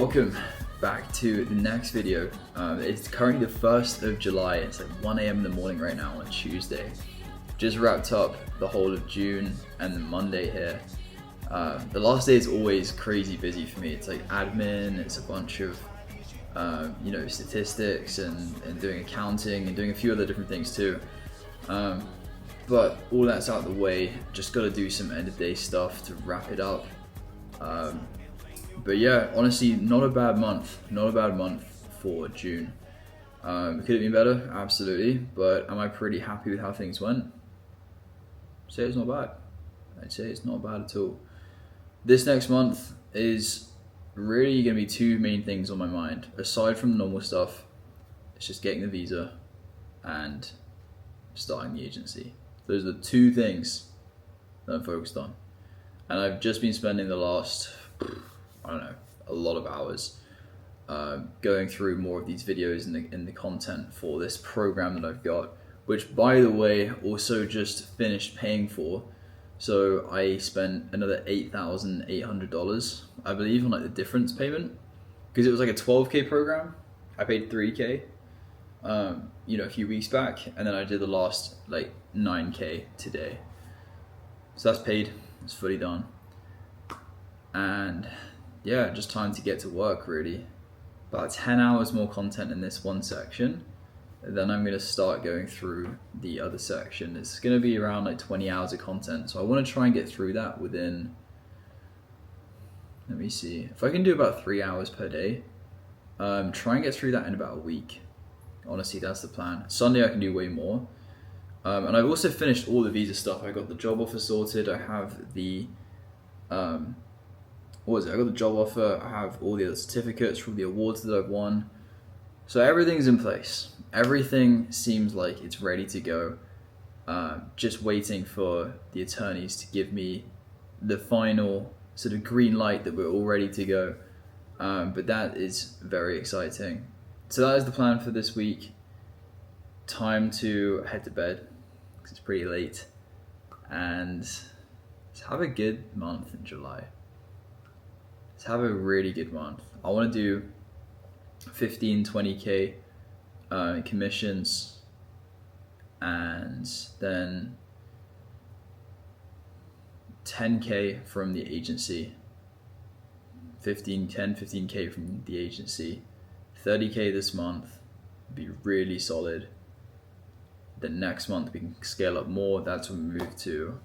welcome back to the next video. It's currently the 1st of July. It's like 1 a.m. in the morning right now on Tuesday. Just wrapped up the whole of June and the Monday here. The last day is always crazy busy for me. It's like admin, it's a bunch of statistics and doing accounting and doing a few other different things too. But all that's out of the way. Just got to do some end of day stuff to wrap it up. But yeah, honestly, not a bad month for June. Could have been better, absolutely, but am I pretty happy with how things went? Say it's not bad. I'd say it's not bad at all. This next month is really going to be two main things on my mind. Aside from the normal stuff, it's just getting the visa and starting the agency. Those are the two things that I'm focused on. And I've just been spending the last, a lot of hours going through more of these videos and the content for this program that I've got, which, by the way, also just finished paying for. So I spent another $8,800, I believe, on like the difference payment, because it was like a 12K program. I paid 3K, a few weeks back, and then I did the last like 9K today. So that's paid. It's fully done. And yeah, just time to get to work really. About 10 hours more content in this one section. Then I'm going to start going through the other section. It's going to be around like 20 hours of content. So I want to try and get through that within, let me see, if I can do about 3 hours per day, try and get through that in about a week. Honestly, that's the plan. Sunday I can do way more. And I've also finished all the visa stuff. I got the job offer sorted. I have the, I got the job offer. I have all the other certificates from the awards that I've won. So everything's in place. Everything seems like it's ready to go. Just waiting for the attorneys to give me the final sort of green light that we're all ready to go. But that is very exciting. So that is the plan for this week. Time to head to bed because it's pretty late. And let's have a good month in July. Let's have a really good month. I want to do 15, 20K commissions, and then 10K from the agency, 15K from the agency, 30K this month, be really solid. The next month we can scale up more. That's when we move to,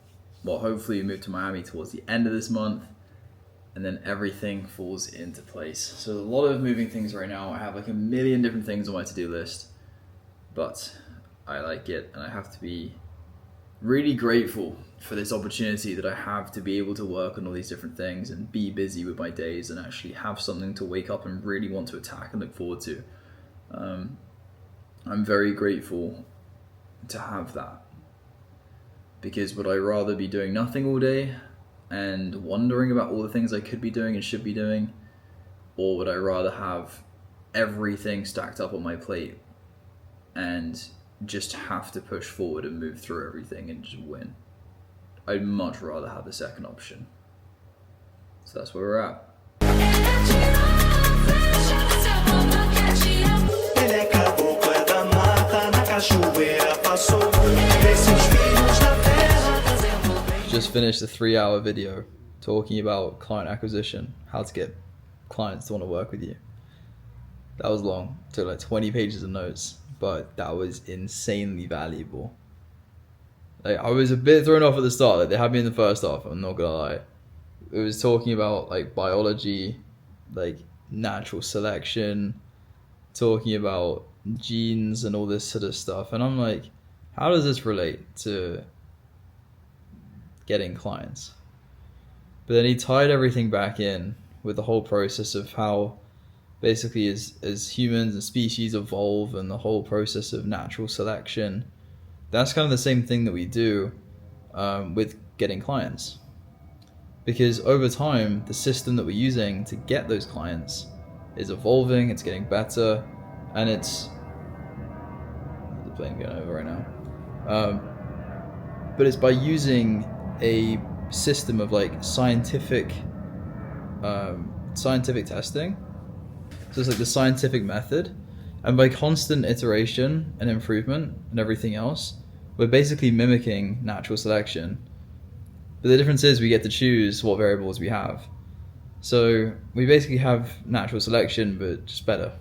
hopefully we move to Miami towards the end of this month, and then everything falls into place. So a lot of moving things right now. I have like a million different things on my to-do list, but I like it, and I have to be really grateful for this opportunity that I have to be able to work on all these different things and be busy with my days and actually have something to wake up and really want to attack and look forward to. I'm very grateful to have that, because would I rather be doing nothing all day and wondering about all the things I could be doing and should be doing, or would I rather have everything stacked up on my plate and just have to push forward and move through everything and just win? I'd much rather have the second option. So that's where we're at. Just finished a 3-hour video talking about client acquisition, how to get clients to want to work with you. That was long, took like 20 pages of notes, but that was insanely valuable. Like, I was a bit thrown off at the start. Like, they had me in the first half, I'm not gonna lie. It was talking about like biology, like natural selection, talking about genes and all this sort of stuff, and I'm like, how does this relate to getting clients? But then he tied everything back in with the whole process of how basically as humans and species evolve, and the whole process of natural selection. That's kind of the same thing that we do with getting clients, because over time the system that we're using to get those clients is evolving, it's getting better, and it's the plane going over right now, but it's by using a system of like scientific testing So it's like the scientific method. And by constant iteration and improvement and everything else, we're basically mimicking natural selection. But the difference is we get to choose what variables we have. So we basically have natural selection, but just better.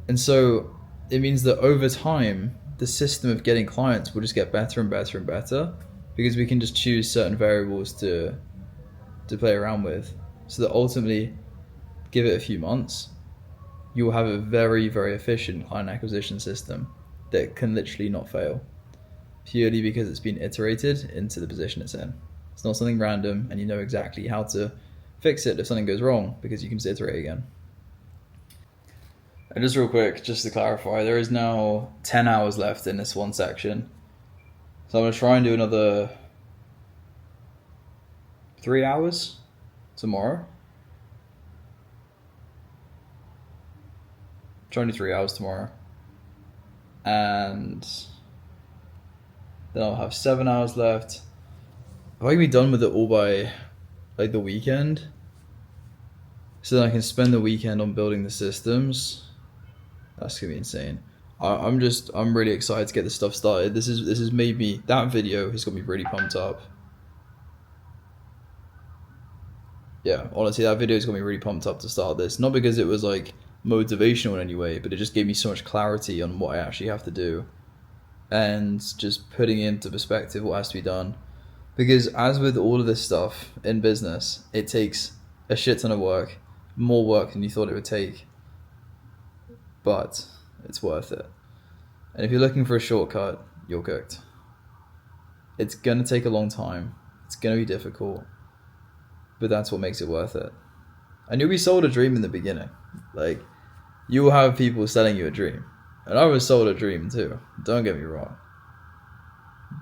And so it means that over time, the system of getting clients will just get better and better and better, because we can just choose certain variables to play around with. So that ultimately, give it a few months, you will have a very, very efficient client acquisition system that can literally not fail, purely because it's been iterated into the position it's in. It's not something random, and you know exactly how to fix it if something goes wrong, because you can just iterate again. And just real quick, just to clarify, there is now 10 hours left in this one section. So I'm going to try and do another 3 hours tomorrow. Try and do 3 hours tomorrow. And then I'll have 7 hours left. If I can be done with it all by like the weekend, so then I can spend the weekend on building the systems, that's gonna be insane. I'm really excited to get this stuff started. This has made me, that video has got me really pumped up. Yeah, honestly, that video has got me really pumped up to start this. Not because it was like motivational in any way, but it just gave me so much clarity on what I actually have to do, and just putting into perspective what has to be done. Because as with all of this stuff in business, it takes a shit ton of work, more work than you thought it would take, but it's worth it. And if you're looking for a shortcut, you're cooked. It's gonna take a long time, it's gonna be difficult, but that's what makes it worth it. And you'll be sold a dream in the beginning. Like, you will have people selling you a dream. And I was sold a dream too, don't get me wrong.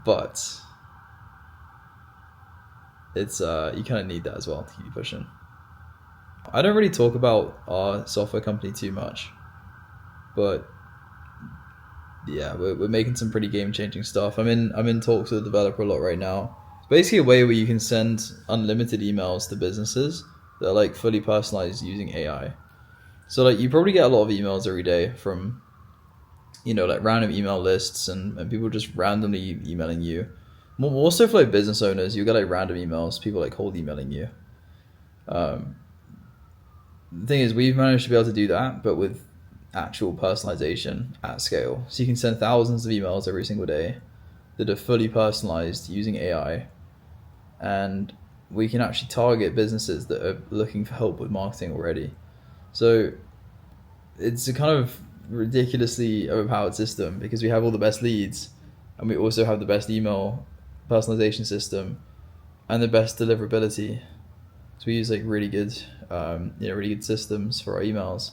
But it's you kind of need that as well to keep pushing. I don't really talk about our software company too much, but yeah, we're making some pretty game-changing stuff. I'm in talks with a developer a lot right now. It's basically a way where you can send unlimited emails to businesses that are like fully personalized using AI. So like you probably get a lot of emails every day from, like random email lists and people just randomly emailing you. More so for like business owners, you get like random emails, people like cold emailing you. The thing is, we've managed to be able to do that, but with actual personalization at scale. So you can send thousands of emails every single day that are fully personalized using AI, and we can actually target businesses that are looking for help with marketing already. So it's a kind of ridiculously overpowered system, because we have all the best leads, and we also have the best email personalization system and the best deliverability. So we use like really good systems for our emails.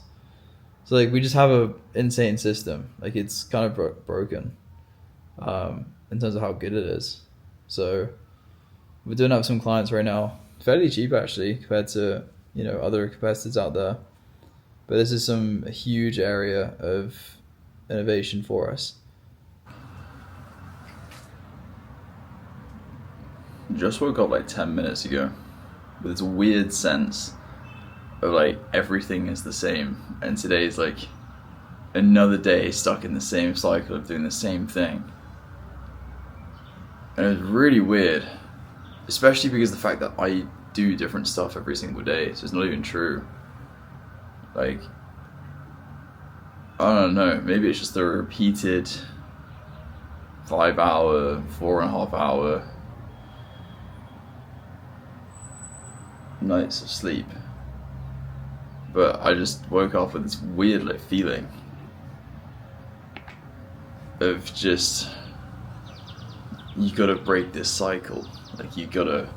So like we just have a insane system. Like it's kind of broken in terms of how good it is. So we're doing that with some clients right now, fairly cheap actually compared to other competitors out there. But this is a huge area of innovation for us. Just woke up like 10 minutes ago with this weird sense of like everything is the same, and today is like another day stuck in the same cycle of doing the same thing. And it was really weird, especially because the fact that I do different stuff every single day, so it's not even true. Like, I don't know, maybe it's just a repeated 5 hour, 4.5 hour nights of sleep. But I just woke up with this weird like feeling of just, you gotta break this cycle. Like you gotta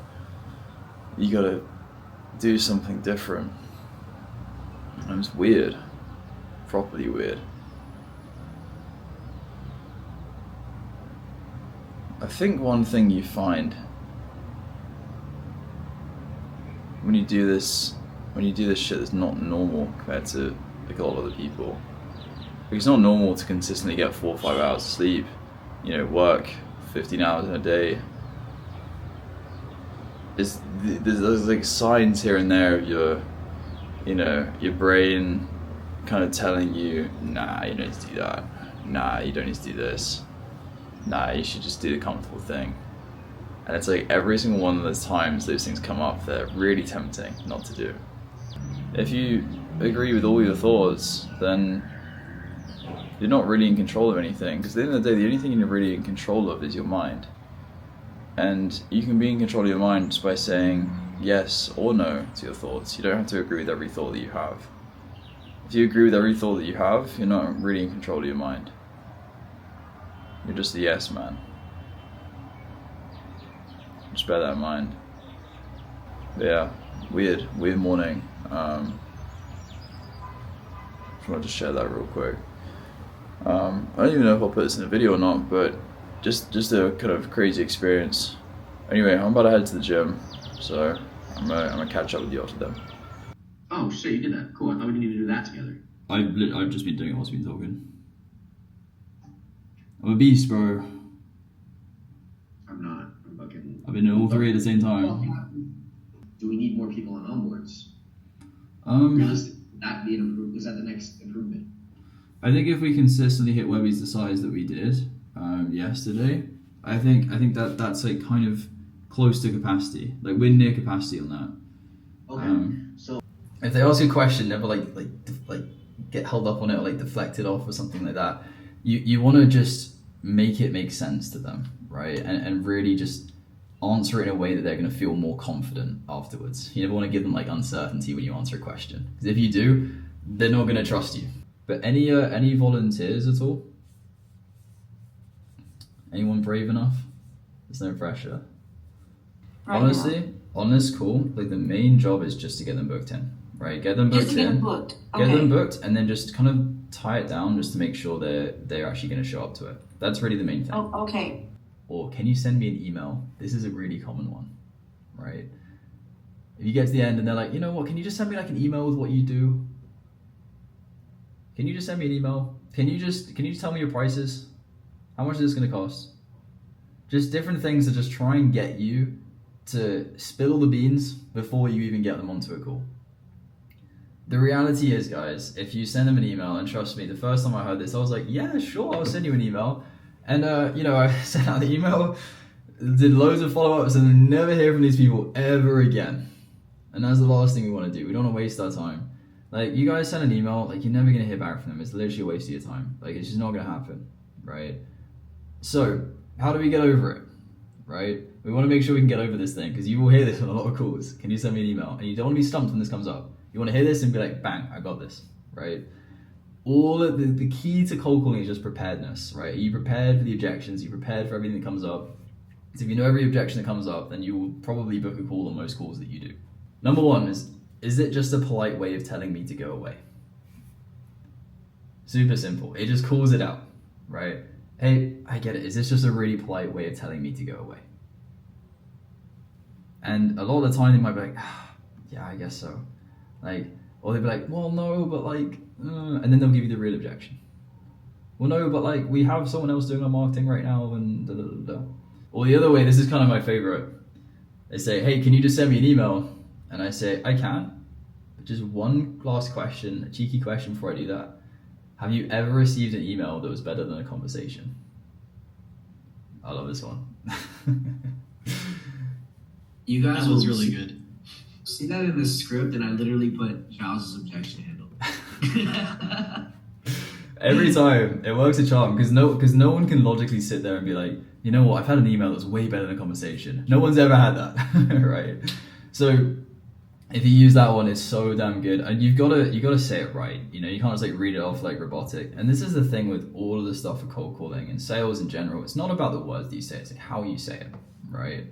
do something different. And it's weird, properly weird. I think one thing you find when you do this shit that's not normal compared to like a lot of other people. Like, it's not normal to consistently get 4 or 5 hours of sleep, work 15 hours in a day. There's like signs here and there of your your brain kind of telling you, nah, you don't need to do that. Nah, you don't need to do this. Nah, you should just do the comfortable thing. And it's like every single one of those times those things come up, they're really tempting not to do. If you agree with all your thoughts, then you're not really in control of anything, because at the end of the day, the only thing you're really in control of is your mind. And you can be in control of your mind just by saying yes or no to your thoughts. You don't have to agree with every thought that you have. If you agree with every thought that you have, you're not really in control of your mind. You're just a yes man. Just bear that in mind. But yeah, weird morning. I want to just share that real quick. I don't even know if I'll put this in a video or not, but just a kind of crazy experience. Anyway, I'm about to head to the gym, so I'm gonna catch up with you after them. Oh shit, you did that. Cool. I thought we needed to do that together. I've just been doing it whilst we've been talking. I'm a beast, bro. I'm not. I'm fucking. I've been doing all three at the same time. Do we need more people on onboards? Realistically, would that be an improvement? Is that the next improvement? I think if we consistently hit webbies the size that we did yesterday, I think that's like kind of close to capacity. Like we're near capacity on that. Okay. So if they ask you a question, never like get held up on it or like deflect it off or something like that. You want to just make it make sense to them, right? And really just answer it in a way that they're going to feel more confident afterwards. You never want to give them like uncertainty when you answer a question, because if you do, they're not going to trust you. But any volunteers at all? Anyone brave enough? There's no pressure. Right. Honestly, on this call, like the main job is just to get them booked in, right? Get them booked in. Get them booked, and then just kind of tie it down just to make sure they're actually going to show up to it. That's really the main thing. Oh, okay. Or can you send me an email? This is a really common one, right? If you get to the end and they're like, you know what, can you just send me like an email with what you do? Can you just send me an email? Can you just tell me your prices? How much is this going to cost? Just different things to just try and get you to spill the beans before you even get them onto a call. The reality is, guys, if you send them an email, and trust me, the first time I heard this, I was like, yeah, sure, I'll send you an email. And, I sent out the email, did loads of follow-ups, and never hear from these people ever again. And that's the last thing we want to do. We don't want to waste our time. Like, you guys send an email, like, you're never going to hear back from them. It's literally a waste of your time. Like, it's just not going to happen, right? So, how do we get over it, right? We want to make sure we can get over this thing, because you will hear this on a lot of calls. Can you send me an email? And you don't want to be stumped when this comes up. You want to hear this and be like, bang, I got this, right? All of the key to cold calling is just preparedness, right? Are you prepared for the objections? Are you prepared for everything that comes up? Because if you know every objection that comes up, then you will probably book a call on most calls that you do. Number one is it just a polite way of telling me to go away? Super simple. It just calls it out, right? Hey, I get it. Is this just a really polite way of telling me to go away? And a lot of the time they might be like, yeah, I guess so. Like, or they'll be like, well, no, but like, and then they'll give you the real objection. Well, no, but like, we have someone else doing our marketing right now, and da da da da. Or the other way, this is kind of my favorite. They say, hey, can you just send me an email? And I say, I can. But just one last question, a cheeky question before I do that. Have you ever received an email that was better than a conversation? I love this one. You guys that was really good. See that in the script, and I literally put Giles' objection handle. Every time it works a charm, because no one can logically sit there and be like, you know what, I've had an email that's way better than a conversation. No one's ever had that, right? So if you use that one, it's so damn good, and you gotta say it right. You know, you can't just like read it off like robotic. And this is the thing with all of the stuff for cold calling and sales in general. It's not about the words that you say; it's like how you say it, right?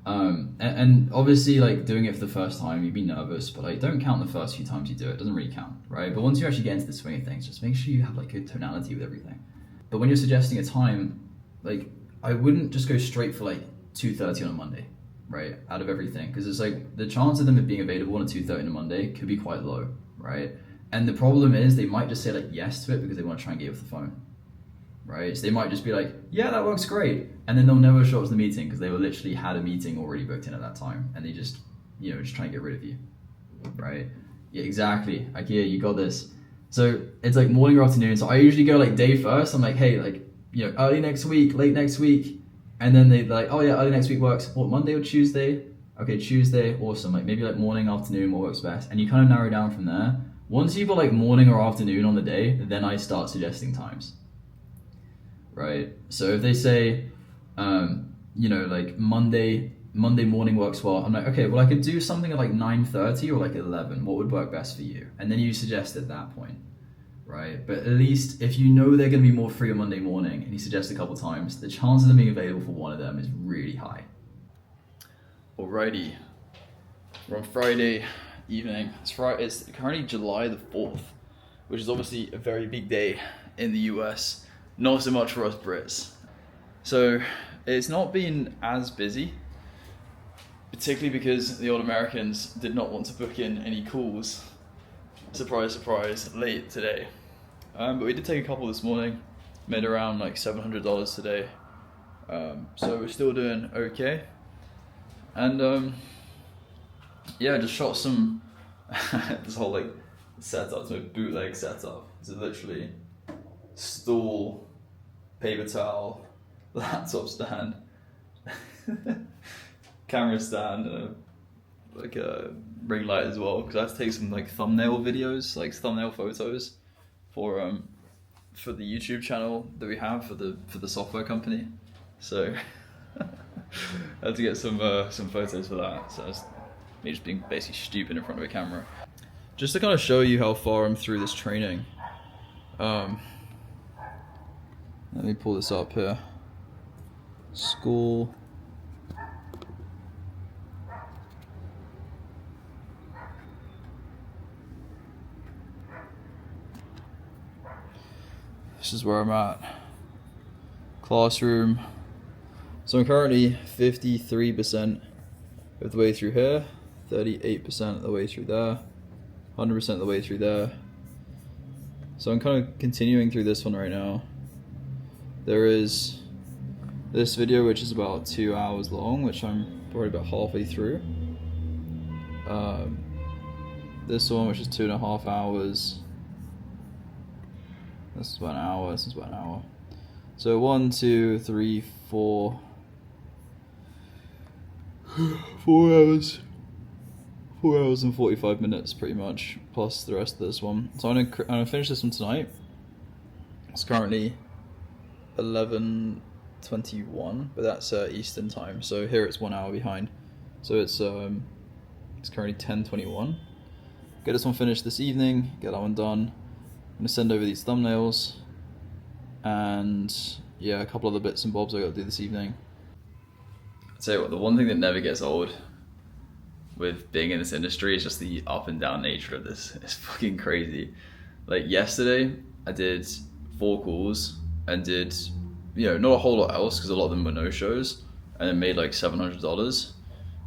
And obviously, like doing it for the first time, you'd be nervous, but like don't count the first few times you do it. It doesn't really count, right? But once you actually get into the swing of things, just make sure you have like good tonality with everything. But when you're suggesting a time, like I wouldn't just go straight for like 2:30 on a Monday, right? Out of everything, because it's like the chance of them being available on a 2:30 on a Monday could be quite low, right? And the problem is they might just say like yes to it because they want to try and get you off the phone. Right, so they might just be like, yeah, that works great, and then they'll never show up to the meeting because they were literally had a meeting already booked in at that time, and they just, just try and get rid of you, right? Yeah, exactly. Like, yeah, you got this. So it's like morning or afternoon. So I usually go like day first. I'm like, hey, like, you know, early next week, late next week. And then they're like, oh yeah, early next week works. What, Monday or Tuesday? Okay, Tuesday, awesome. Like maybe like morning, afternoon, what works best? And you kind of narrow down from there. Once you've got like morning or afternoon on the day, then I start suggesting times. Right? So if they say, you know, like Monday morning works well, I'm like, okay, well I could do something at like 9:30 or like 11. What would work best for you? And then you suggest at that point, right? But at least if you know they're going to be more free on Monday morning and you suggest a couple times, the chance of them being available for one of them is really high. Alrighty, we're on Friday evening. It's currently July the 4th, which is obviously a very big day in the US. Not so much for us Brits. So it's not been as busy, particularly because the old Americans did not want to book in any calls. Surprise, surprise, late today. But we did take a couple this morning, made around like $700 today. So we're still doing okay. And yeah, just shot some, this whole like setup, it's my bootleg setup. It's literally stool, paper towel, laptop stand, camera stand, and like a ring light as well, because I have to take some like thumbnail videos, like thumbnail photos for the YouTube channel that we have for the software company. So I had to get some photos for that. So it's me just being basically stupid in front of a camera. Just to kind of show you how far I'm through this training. Let me pull this up here. School. This is where I'm at. Classroom. So I'm currently 53% of the way through here, 38% of the way through there, 100% of the way through there. So I'm kind of continuing through this one right now. There is this video which is about 2 hours long, which I'm probably about halfway through. This one which is 2.5 hours. This is about an hour, this is about an hour. So 1, 2, 3, 4 hours. 4 hours and 45 minutes pretty much, plus the rest of this one. So I'm gonna finish this one tonight. It's currently 11:21, but that's Eastern time. So here it's 1 hour behind. So it's currently 10:21. Get this one finished this evening, get that one done. I'm gonna send over these thumbnails, and yeah, a couple other bits and bobs I gotta do this evening. I'll tell you what, the one thing that never gets old with being in this industry is just the up and down nature of this. It's fucking crazy. Like yesterday, I did 4 calls and did, you know, not a whole lot else because a lot of them were no-shows, and then made like $700.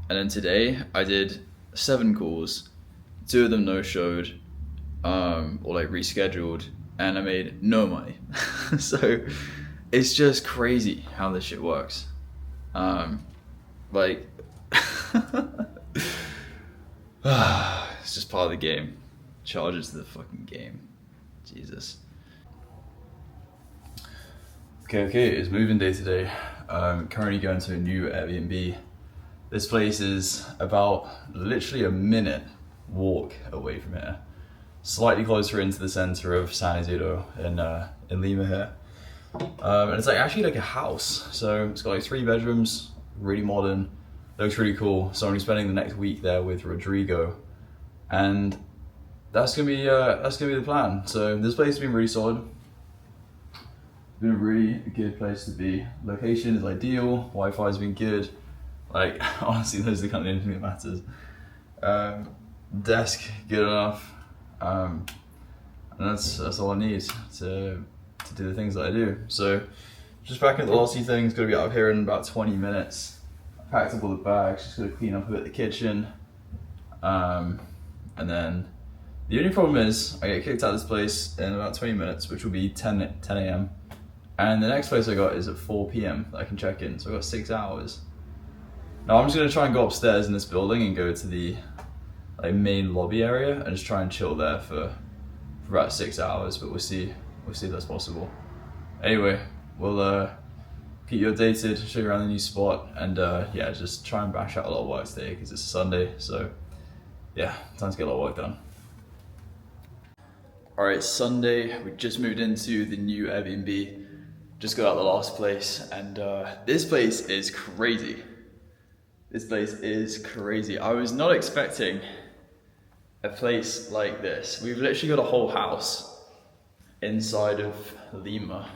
And then today, I did 7 calls, 2 of them no-showed, or like rescheduled, and I made no money. So it's just crazy how this shit works. Like it's just part of the game. Charges to the fucking game. Jesus. Okay, it's moving day today. Currently going to a new Airbnb. This place is about literally a minute walk away from here. Slightly closer into the center of San Isidro in Lima here. And it's like actually like a house. So it's got like 3 bedrooms, really modern, looks really cool. So I'm gonna be spending the next week there with Rodrigo, and that's gonna be the plan. So this place has been really solid. It's been a really good place to be. Location is ideal, Wi-Fi has been good. Like honestly, those are the kind of things that matters. Desk good enough, and that's all I need to do the things that I do. So just packing up the last few things, gonna be out of here in about 20 minutes. Packed up all the bags, just gonna clean up a bit of the kitchen. And then the only problem is I get kicked out of this place in about 20 minutes, which will be 10 a.m. And the next place I got is at 4 p.m. that I can check in, so I've got 6 hours. Now I'm just gonna try and go upstairs in this building and go to the like main lobby area and just try and chill there for about 6 hours, but we'll see if that's possible. Anyway, we'll keep you updated, show you around the new spot, and yeah, just try and bash out a lot of work today because it's a Sunday, so yeah, time to get a lot of work done. Alright, Sunday, we just moved into the new Airbnb, just got out of the last place, and this place is crazy. This place is crazy. I was not expecting a place like this. We've literally got a whole house inside of Lima.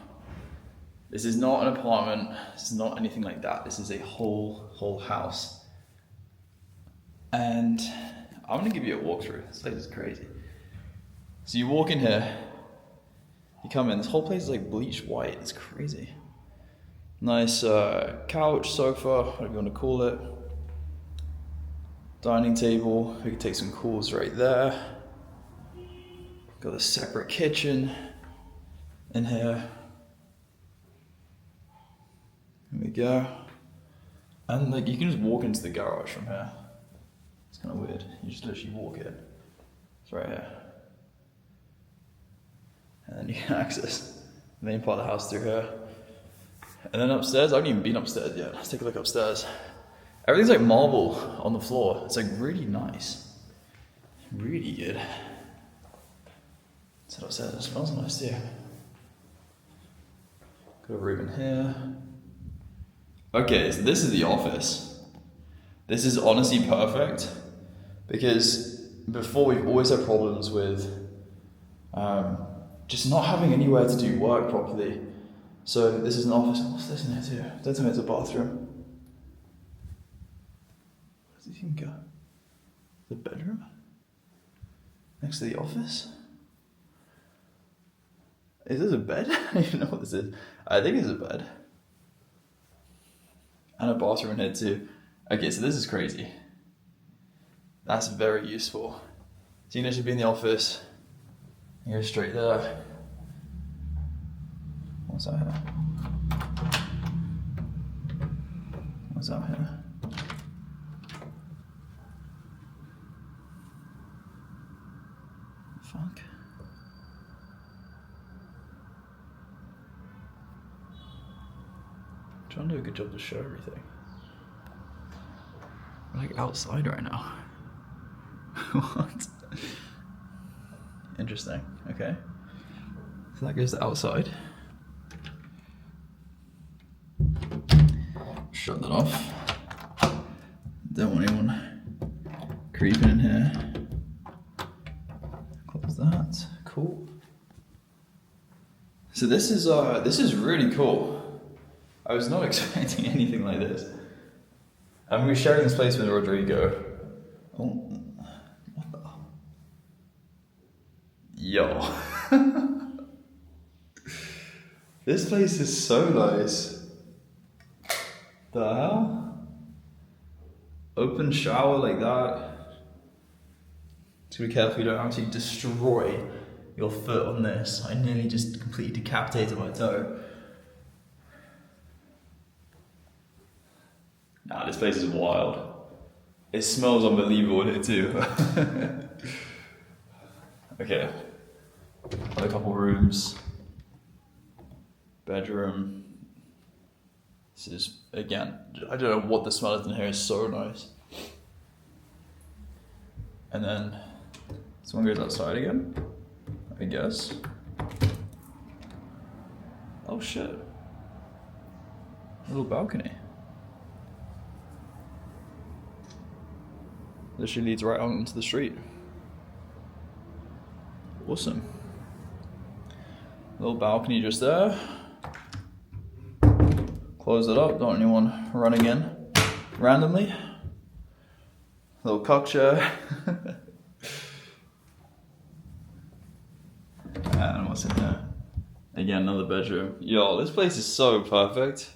This is not an apartment, this is not anything like that. This is a whole house. And I'm gonna give you a walkthrough. This place is crazy. So you walk in here, you come in, this whole place is like bleached white, it's crazy. Nice couch, sofa, whatever you want to call it. Dining table, we can take some calls right there. Got a separate kitchen in here. There we go. And like you can just walk into the garage from here. It's kind of weird. You just literally walk in. It's right here. And then you can access the main part of the house through here. And then upstairs, I haven't even been upstairs yet. Let's take a look upstairs. Everything's like marble on the floor. It's like really nice. Really good. That's what I said, it smells nice too. Got a room in here. Okay, so this is the office. This is honestly perfect because before we've always had problems with just not having anywhere to do work properly. So this is an office. What's this in here too? Don't tell me it's a bathroom. Where does it even go? The bedroom? Next to the office? Is this a bed? I don't even know what this is. I think it's a bed. And a bathroom in here too. Okay, so this is crazy. That's very useful. So you can actually be in the office. You go straight there. What's that here? What's that here? Fuck. I'm trying to do a good job to show everything. We're like outside right now. What? Interesting. Okay. So that goes to outside. Shut that off. Don't want anyone creeping in here. Close that. Cool. So this is really cool. I was not expecting anything like this. And we were sharing this place with Rodrigo. Oh, what the? Yo. This place is so nice. The hell? Open shower like that. Just be careful you don't actually destroy your foot on this. I nearly just completely decapitated my toe. Nah, this place is wild. It smells unbelievable in here too. Okay. Another couple rooms. Bedroom. This is, again, I don't know what the smell is in here, it's so nice. And then, someone goes outside again, I guess. Oh shit. A little balcony. Literally leads right out into the street. Awesome. Little balcony just there. Close it up, don't want anyone running in randomly. Little cock chair. And what's in there? Again, another bedroom. Yo, this place is so perfect.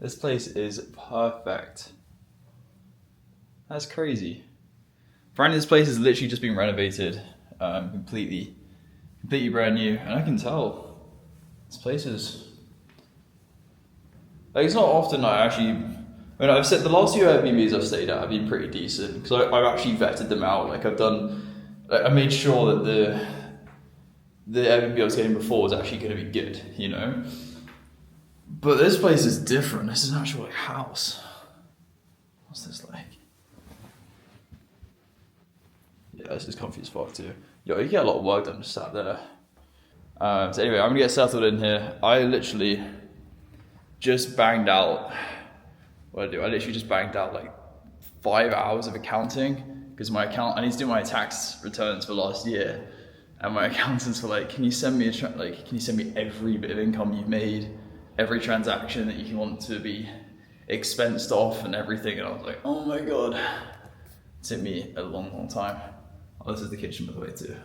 This place is perfect. That's crazy. Apparently this place has literally just been renovated, completely brand new, and I can tell this place is, like, it's not often I actually I mean, I've said the last few Airbnbs I've stayed at have been pretty decent because I've actually vetted them out. Like I made sure that the Airbnb I was getting before was actually going to be good, you know. But this place is different. This is an actual like house. What's this like? Yeah, this is comfy as fuck too. Yo, you get a lot of work done just sat there. So anyway, I'm gonna get settled in here. I literally just banged out. What I do? I literally just banged out like 5 hours of accounting because I need to do my tax returns for last year, and my accountants were like, "Can you send me can you send me every bit of income you've made, every transaction that you want to be expensed off, and everything?" And I was like, "Oh my god!" It took me a long, long time. Oh, this is the kitchen by the way too.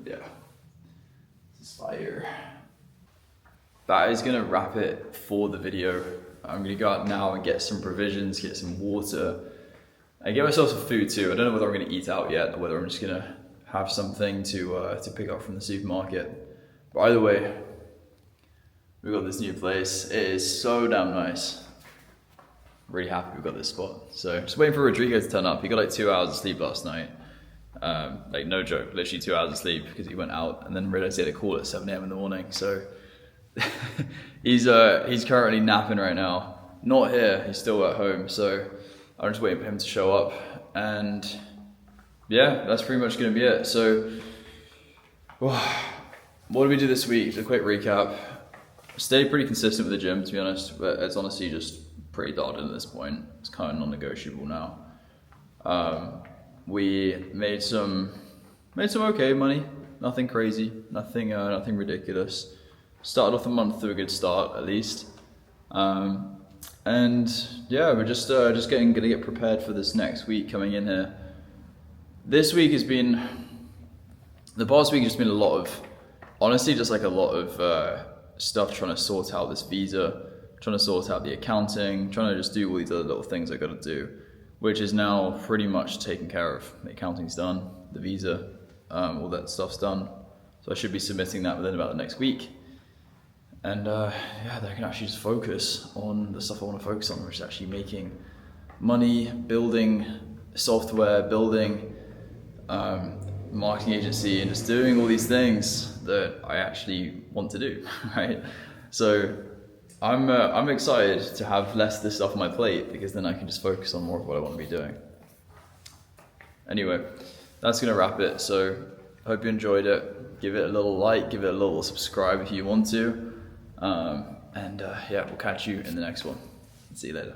Yeah. This is fire. That is gonna wrap it for the video. I'm gonna go out now and get some provisions, get some water, and get myself some food too. I don't know whether I'm gonna eat out yet or whether I'm just gonna have something to pick up from the supermarket. But either way, we got this new place. It is so damn nice. Really happy we got this spot. So just waiting for Rodrigo to turn up. He got like 2 hours of sleep last night. Like no joke, literally 2 hours of sleep because he went out and then realized he had a call at 7 a.m. in the morning. So he's currently napping right now. Not here, he's still at home. So I'm just waiting for him to show up. And yeah, that's pretty much gonna be it. So what did we do this week? Just a quick recap. Stayed pretty consistent with the gym, to be honest, but it's honestly just pretty dialed in at this point. It's kind of non-negotiable now. We made some okay money, nothing crazy, nothing ridiculous. Started off the month to a good start at least, and yeah, we're just gonna get prepared for this next week coming in here. The past week has just been a lot of, honestly, just like a lot of stuff trying to sort out this visa, trying to sort out the accounting, trying to just do all these other little things I gotta do, which is now pretty much taken care of. The accounting's done, the visa, all that stuff's done. So I should be submitting that within about the next week. And yeah, then I can actually just focus on the stuff I want to focus on, which is actually making money, building software, building marketing agency, and just doing all these things that I actually want to do, right? So I'm excited to have less of this stuff on my plate because then I can just focus on more of what I want to be doing. Anyway, that's gonna wrap it. So hope you enjoyed it. Give it a little like, give it a little subscribe if you want to. And yeah, we'll catch you in the next one. See you later.